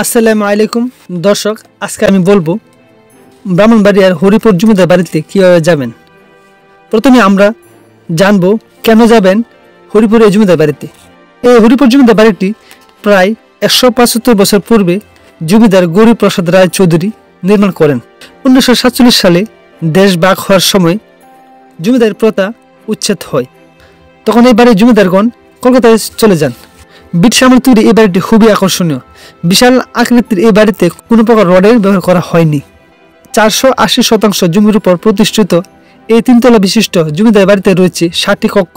আসসালামু আলাইকুম দর্শক, আজকে আমি বলবো ব্রাহ্মণবাড়িয়ার হরিপুর জমিদার বাড়িতে কীভাবে যাবেন। প্রথমে আমরা জানবো কেন যাবেন হরিপুরের জমিদার বাড়িতে। এই হরিপুর জমিদার বাড়িটি প্রায় 175 বছর পূর্বে জমিদার গৌরীপ্রসাদ রায় চৌধুরী নির্মাণ করেন। 1947 সালে দেশ ভাগ হওয়ার সময় জমিদার প্রথা উচ্ছেদ হয়। তখন এই বাড়ির জমিদারগণ কলকাতায় চলে যান। ব্রিটিশ আমলে তৈরি এই বাড়িটি খুবই আকর্ষণীয়। বিশাল আকৃতির এই বাড়িতে কোনো প্রকার রডের ব্যবহার করা হয়নি। 480 জমির উপর প্রতিষ্ঠিত এই তিনতলা বিশিষ্ট জমিদার বাড়িতে রয়েছে 7টি কক্ষ,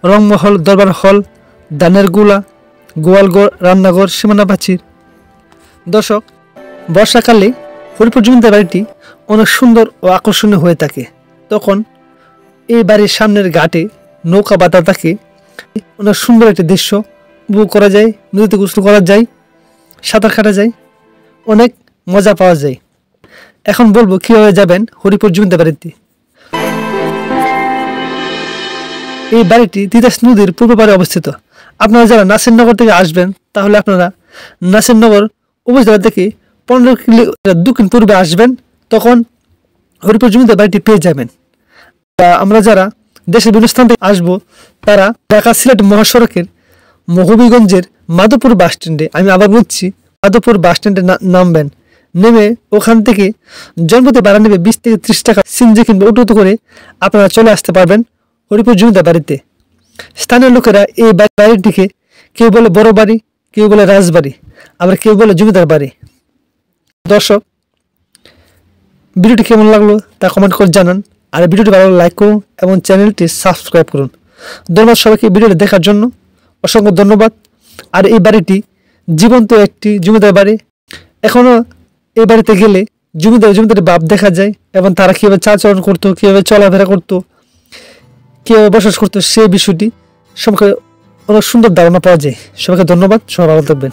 রংমহল, দরবার হল, ধানের গোলা, গোয়ালঘর, রান্নাঘর, সীমানা প্রাচীর। দর্শক, বর্ষাকালে হরিপুর জমিদার বাড়িটি অনেক সুন্দর ও আকর্ষণীয় হয়ে থাকে। তখন এই বাড়ির সামনের ঘাটে নৌকা বাঁধা থাকে। অনেক সুন্দর একটি দৃশ্য উপভোগ করা যায়, নদীতে গোসল করা যায়, সাঁতার কাটা যায়, অনেক মজা পাওয়া যায়। এখন বলবো কিভাবে যাবেন হরিপুর জমিদার বাড়িতে। এই বাড়িটি তিতাস নদীর পূর্ব পারে অবস্থিত। আপনারা যারা নাসিরনগর থেকে আসবেন তাহলে আপনারা নাসিরনগর উপজেলা থেকে 15 কিলোমিটার দক্ষিণ পূর্বে আসবেন, তখন হরিপুর জমিদার বাড়িটি পেয়ে যাবেন। আমরা যারা দেশের বিভিন্ন স্থান থেকে আসবো তারা ঢাকা সিলেট মহাসড়কের মহবীগঞ্জের মাধবপুর বাস স্ট্যান্ডে, আমি আবার বলছি মাধবপুর বাস স্ট্যান্ডে নামবেন। নেমে ওখান থেকে জনপতি ভাড়া নেবে 20 থেকে 30 টাকা সিএনজি কিংবা অটো করে আপনারা চলে আসতে পারবেন হরিপুর জমিদার বাড়িতে। স্থানীয় লোকেরা এই বাড়িটিকে কেউ বলে বড় বাড়ি, কেউ বলে রাজবাড়ি, আবার কেউ বলে জমিদার বাড়ি। দর্শক, ভিডিওটি কেমন লাগলো তা কমেন্ট করে জানান, আর ভিডিওটি ভালো লাইক করুন এবং চ্যানেলটি সাবস্ক্রাইব করুন। ধন্যবাদ সবাইকে ভিডিওটি দেখার জন্য, অসংখ্য ধন্যবাদ। আর এই বাড়িটি জীবন্ত একটি জমিদার বাড়ি। এখনও এই বাড়িতে গেলে জমিদারের ভাব দেখা যায় এবং তারা কীভাবে চালচলন করতো, কীভাবে চলাফেরা করতো, কীভাবে বসবাস করতো, সেই বিষয়টি সম্পর্কে অনেক সুন্দর ধারণা পাওয়া যায়। সবাইকে ধন্যবাদ, সবাই ভালো থাকবেন।